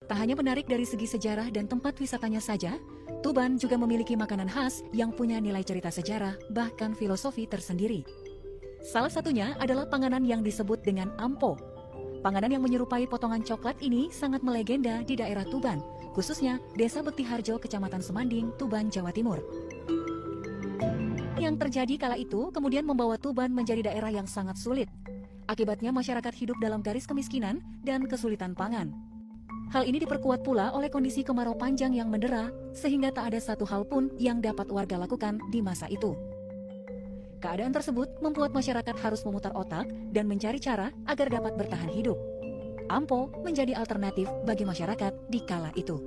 Tak hanya menarik dari segi sejarah dan tempat wisatanya saja, Tuban juga memiliki makanan khas yang punya nilai cerita sejarah bahkan filosofi tersendiri. Salah satunya adalah panganan yang disebut dengan ampo. Panganan yang menyerupai potongan coklat ini sangat melegenda di daerah Tuban, khususnya Desa Bektiharjo, Kecamatan Semanding, Tuban, Jawa Timur. Yang terjadi kala itu kemudian membawa Tuban menjadi daerah yang sangat sulit. Akibatnya masyarakat hidup dalam garis kemiskinan dan kesulitan pangan. Hal ini diperkuat pula oleh kondisi kemarau panjang yang mendera, sehingga tak ada satu hal pun yang dapat warga lakukan di masa itu. Keadaan tersebut membuat masyarakat harus memutar otak dan mencari cara agar dapat bertahan hidup. Ampo menjadi alternatif bagi masyarakat di kala itu.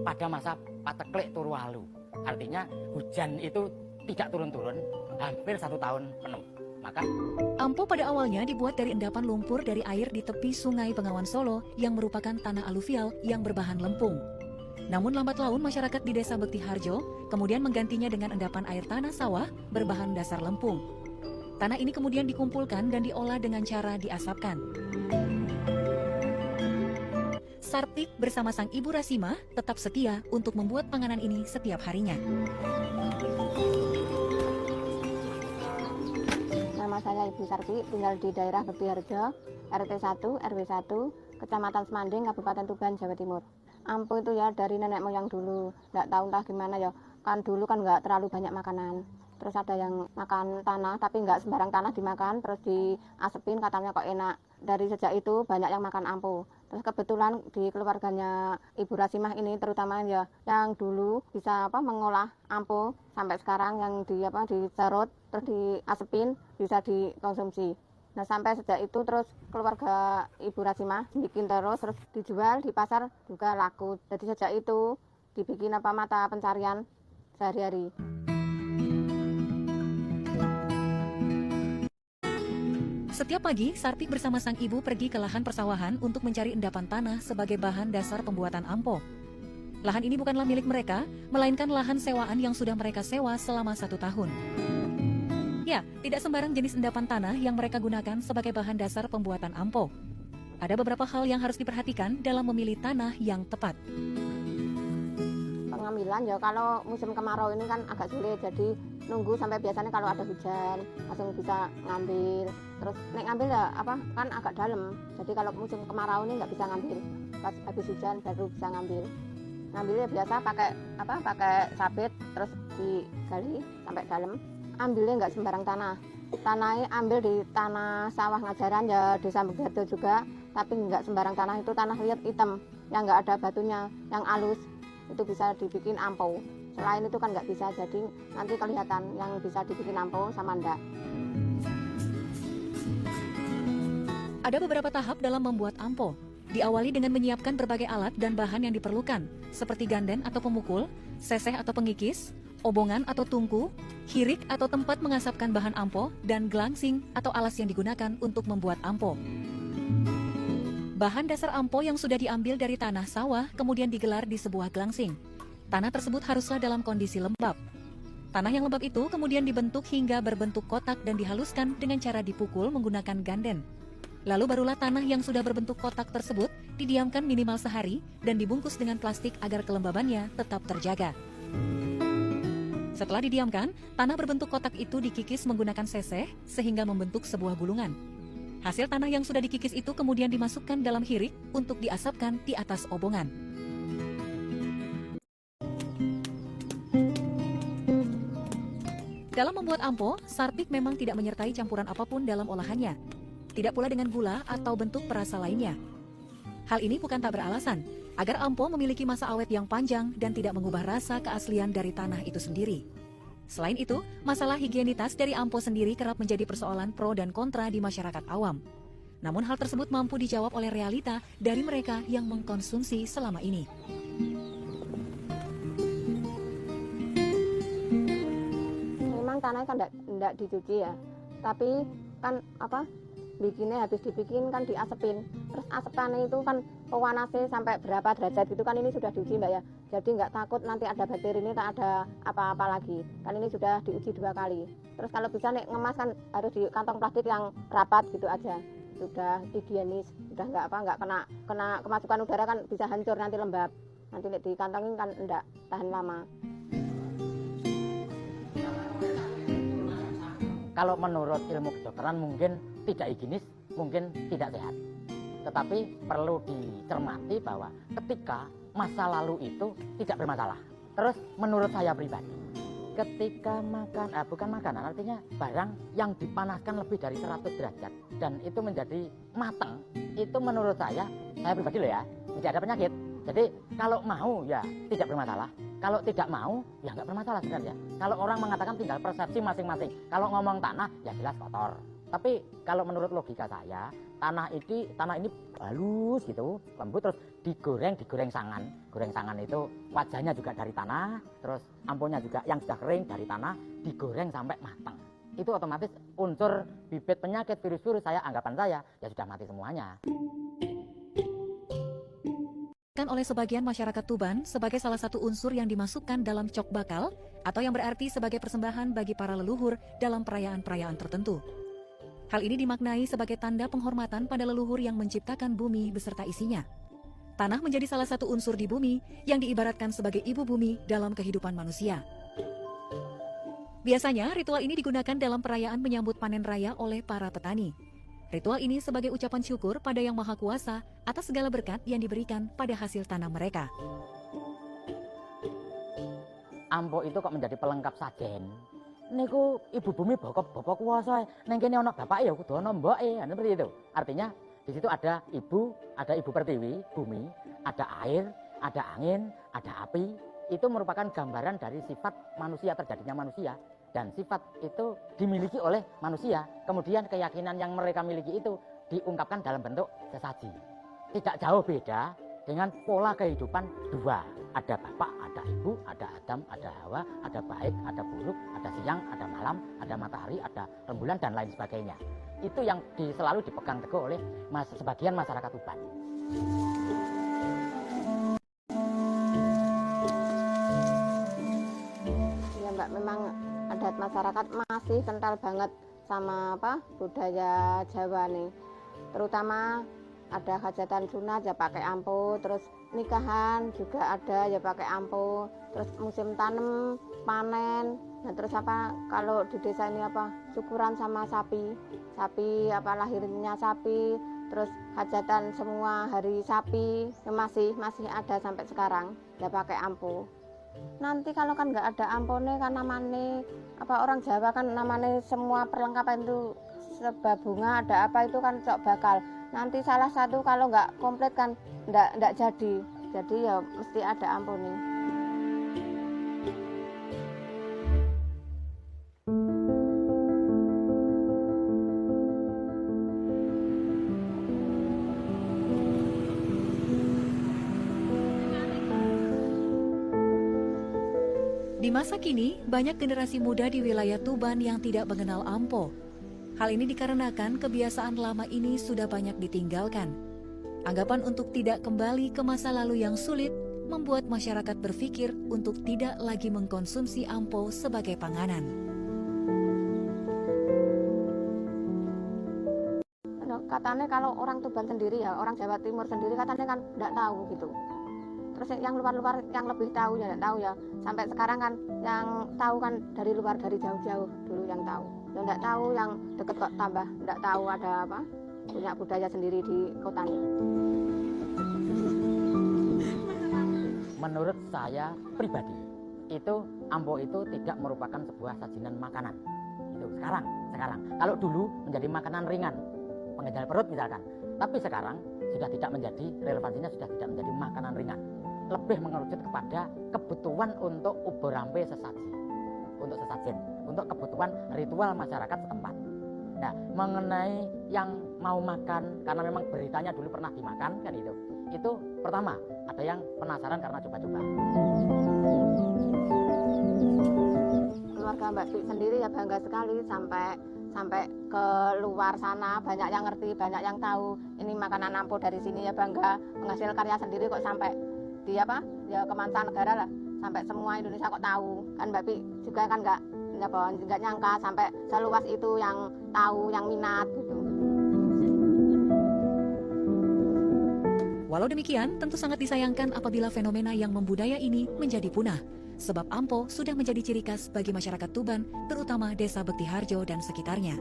Pada masa pateklik turu alu, artinya hujan itu tidak turun-turun hampir 1 tahun penuh. Maka ampo pada awalnya dibuat dari endapan lumpur dari air di tepi Sungai Bengawan Solo yang merupakan tanah aluvial yang berbahan lempung. Namun lambat laun masyarakat di Desa Bektiharjo kemudian menggantinya dengan endapan air tanah sawah berbahan dasar lempung. Tanah ini kemudian dikumpulkan dan diolah dengan cara diasapkan. Sartik bersama sang ibu Rasima tetap setia untuk membuat panganan ini setiap harinya. Nama saya Ibu Sarti, tinggal di daerah Bektiharjo, RT 1, RW 1, Kecamatan Semanding, Kabupaten Tuban, Jawa Timur. Ampo itu ya dari nenek moyang dulu, nggak tahu entah gimana ya, kan dulu kan nggak terlalu banyak makanan. Terus ada yang makan tanah, tapi nggak sembarang tanah dimakan, terus diasepin katanya kok enak. Dari sejak itu banyak yang makan ampo. Terus kebetulan di keluarganya Ibu Rasimah ini terutama ya yang dulu bisa mengolah ampo sampai sekarang yang diserut terus diasepin bisa dikonsumsi. Nah sampai sejak itu terus keluarga Ibu Rasimah bikin terus dijual di pasar juga laku. Jadi sejak itu dibikin mata pencarian sehari-hari. Setiap pagi, Sartik bersama sang ibu pergi ke lahan persawahan untuk mencari endapan tanah sebagai bahan dasar pembuatan ampo. Lahan ini bukanlah milik mereka, melainkan lahan sewaan yang sudah mereka sewa selama 1 tahun. Ya, tidak sembarang jenis endapan tanah yang mereka gunakan sebagai bahan dasar pembuatan ampo. Ada beberapa hal yang harus diperhatikan dalam memilih tanah yang tepat. Pengambilan ya kalau musim kemarau ini kan agak sulit, jadi nunggu sampai biasanya kalau ada hujan langsung bisa ngambil. Terus nek ngambil ya kan agak dalam, jadi kalau musim kemarau ini nggak bisa ngambil, pas habis hujan baru bisa ngambil. Ngambilnya biasa pakai sabit terus digali sampai dalam. Ambilnya nggak sembarang tanahnya ambil di tanah sawah Ngajaran ya Desa Bektiharjo juga, tapi nggak sembarang tanah, itu tanah liat hitam yang nggak ada batunya, yang halus, itu bisa dibikin ampo. Selain itu kan nggak bisa, jadi nanti kelihatan yang bisa dibikin ampo sama enggak. Ada beberapa tahap dalam membuat ampo. Diawali dengan menyiapkan berbagai alat dan bahan yang diperlukan, seperti ganden atau pemukul, seseh atau pengikis, obongan atau tungku, hirik atau tempat mengasapkan bahan ampo, dan glangsing atau alas yang digunakan untuk membuat ampo. Bahan dasar ampo yang sudah diambil dari tanah sawah kemudian digelar di sebuah glangsing. Tanah tersebut haruslah dalam kondisi lembab. Tanah yang lembab itu kemudian dibentuk hingga berbentuk kotak dan dihaluskan dengan cara dipukul menggunakan ganden. Lalu barulah tanah yang sudah berbentuk kotak tersebut didiamkan minimal sehari dan dibungkus dengan plastik agar kelembabannya tetap terjaga. Setelah didiamkan, tanah berbentuk kotak itu dikikis menggunakan seseh sehingga membentuk sebuah gulungan. Hasil tanah yang sudah dikikis itu kemudian dimasukkan dalam hirik untuk diasapkan di atas obongan. Dalam membuat ampo, Sartik memang tidak menyertai campuran apapun dalam olahannya. Tidak pula dengan gula atau bentuk perasa lainnya. Hal ini bukan tak beralasan, agar ampo memiliki masa awet yang panjang dan tidak mengubah rasa keaslian dari tanah itu sendiri. Selain itu, masalah higienitas dari ampo sendiri kerap menjadi persoalan pro dan kontra di masyarakat awam. Namun hal tersebut mampu dijawab oleh realita dari mereka yang mengkonsumsi selama ini. Memang tanahnya kan enggak dicuci ya, tapi kan bikinnya habis dibikin kan diasepin, terus asepannya itu kan pewanasnya sampai berapa derajat gitu kan, ini sudah diuji Mbak ya, jadi nggak takut nanti ada bakteri, ini tak ada apa-apa lagi, kan ini sudah diuji 2 kali. Terus kalau bisa nih ngemas kan harus di kantong plastik yang rapat gitu aja. sudah higienis, sudah nggak kena kemasukan udara kan bisa hancur nanti lembab. Nanti dikantongin kan enggak tahan lama. Kalau menurut ilmu kedokteran mungkin tidak higienis, mungkin tidak sehat. Tetapi perlu dicermati bahwa ketika masa lalu itu tidak bermasalah. Terus menurut saya pribadi, ketika bukan makanan, artinya barang yang dipanaskan lebih dari 100 derajat dan itu menjadi matang, itu menurut saya pribadi loh ya, tidak ada penyakit. Jadi kalau mau ya tidak bermasalah, kalau tidak mau ya nggak bermasalah sebenarnya. Kalau orang mengatakan tinggal persepsi masing-masing. Kalau ngomong tanah ya jelas kotor. Tapi kalau menurut logika saya, tanah ini halus gitu, lembut, terus digoreng sangan. Goreng sangan itu wajahnya juga dari tanah, terus ampunnya juga yang sudah kering dari tanah, digoreng sampai matang. Itu otomatis unsur bibit penyakit virus-virus anggapan saya ya sudah mati semuanya. Oleh sebagian masyarakat Tuban sebagai salah satu unsur yang dimasukkan dalam cok bakal atau yang berarti sebagai persembahan bagi para leluhur dalam perayaan-perayaan tertentu. Hal ini dimaknai sebagai tanda penghormatan pada leluhur yang menciptakan bumi beserta isinya. Tanah menjadi salah satu unsur di bumi yang diibaratkan sebagai ibu bumi dalam kehidupan manusia. Biasanya ritual ini digunakan dalam perayaan menyambut panen raya oleh para petani. Ritual ini sebagai ucapan syukur pada Yang Maha Kuasa atas segala berkat yang diberikan pada hasil tanam mereka. Ampo itu kok menjadi pelengkap sajen. Niku ibu bumi bapak kuasa. Neng kene ana bapake ya kudu ana mboke, seperti itu. Artinya di situ ada ibu pertiwi, bumi, ada air, ada angin, ada api. Itu merupakan gambaran dari sifat manusia, terjadinya manusia. Dan sifat itu dimiliki oleh manusia. Kemudian keyakinan yang mereka miliki itu diungkapkan dalam bentuk sesaji. Tidak jauh beda dengan pola kehidupan dua. Ada bapak, ada ibu, ada Adam, ada Hawa, ada baik, ada buruk, ada siang, ada malam, ada matahari, ada rembulan, dan lain sebagainya. Itu yang selalu dipegang teguh oleh sebagian masyarakat Tuban. Ya Mbak, memang adat masyarakat masih kental banget sama budaya Jawa nih. Terutama ada hajatan sunat ya pakai ampo, terus nikahan juga ada ya pakai ampo, terus musim tanam, panen. Nah, terus kalau di desa ini syukuran sama sapi lahirnya sapi, terus hajatan semua hari sapi masih ada sampai sekarang ya pakai ampo. Nanti kalau kan nggak ada ampone kan namanya orang Jawa kan namanya semua perlengkapan itu serba bunga, ada apa itu kan cok bakal. Nanti salah satu kalau nggak komplit kan nggak jadi ya mesti ada ampone. Di masa kini, banyak generasi muda di wilayah Tuban yang tidak mengenal ampo. Hal ini dikarenakan kebiasaan lama ini sudah banyak ditinggalkan. Anggapan untuk tidak kembali ke masa lalu yang sulit membuat masyarakat berpikir untuk tidak lagi mengkonsumsi ampo sebagai panganan. Katanya kalau orang Tuban sendiri ya, orang Jawa Timur sendiri katanya kan tidak tahu gitu. Terus yang luar-luar yang lebih tahu ya tidak tahu ya. Sampai sekarang kan yang tahu kan dari luar, dari jauh-jauh dulu yang tahu. Yang tidak tahu yang deket kok tambah tidak tahu ada punya budaya sendiri di kota ini. Menurut saya pribadi, itu ampo itu tidak merupakan sebuah sajinan makanan. Itu sekarang. Kalau dulu menjadi makanan ringan, pengenal perut misalkan. Tapi sekarang sudah tidak menjadi, relevansinya sudah tidak menjadi makanan ringan. Lebih mengerucut kepada kebutuhan untuk uborampe sesaji, untuk sesajen, untuk kebutuhan ritual masyarakat setempat. Nah, mengenai yang mau makan, karena memang beritanya dulu pernah dimakan kan itu pertama ada yang penasaran karena coba-coba. Keluarga Mbak Pi sendiri ya bangga sekali sampai ke luar sana, banyak yang ngerti, banyak yang tahu ini makanan ampo dari sini ya, bangga menghasil karya sendiri kok sampai di ya ke mancanegara lah, sampai semua Indonesia kok tahu kan. Mbak Pi juga kan nggak nyangka sampai seluas itu yang tahu, yang minat gitu. Walau demikian, tentu sangat disayangkan apabila fenomena yang membudaya ini menjadi punah, sebab ampo sudah menjadi ciri khas bagi masyarakat Tuban, terutama desa Bektiharjo dan sekitarnya.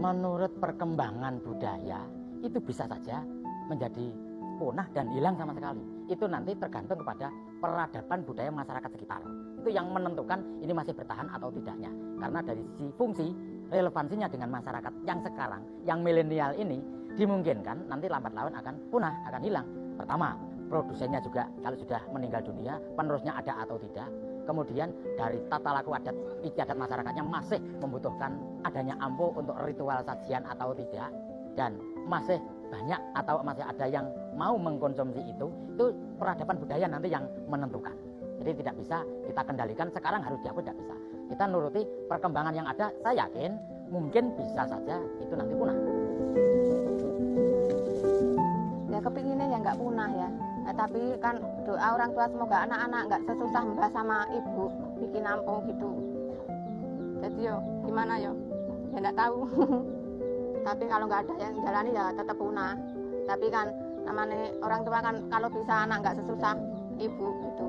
Menurut perkembangan budaya, itu bisa saja menjadi punah dan hilang sama sekali. Itu nanti tergantung kepada peradaban budaya masyarakat sekitar. Itu yang menentukan ini masih bertahan atau tidaknya. Karena dari sisi fungsi, relevansinya dengan masyarakat yang sekarang, yang milenial ini, dimungkinkan nanti lambat laun akan punah, akan hilang. Pertama, produsennya juga kalau sudah meninggal dunia, penerusnya ada atau tidak. Kemudian dari tata laku adat istiadat masyarakatnya masih membutuhkan adanya ampo untuk ritual sajian atau tidak. Dan masih banyak atau masih ada yang mau mengkonsumsi itu peradaban budaya nanti yang menentukan. Jadi tidak bisa kita kendalikan sekarang harus dihapus, tidak bisa. Kita nuruti perkembangan yang ada, saya yakin mungkin bisa saja itu nanti punah. Ya kepinginnya ya nggak punah ya. Nah, tapi kan doa orang tua semoga anak-anak nggak sesusah mbak sama ibu bikin ampo gitu. Jadi yo gimana yo? Ya nggak tahu. Tapi kalau nggak ada yang jalani ya tetap punah. Tapi kan namanya orang tua kan kalau bisa anak nggak sesusah ibu gitu.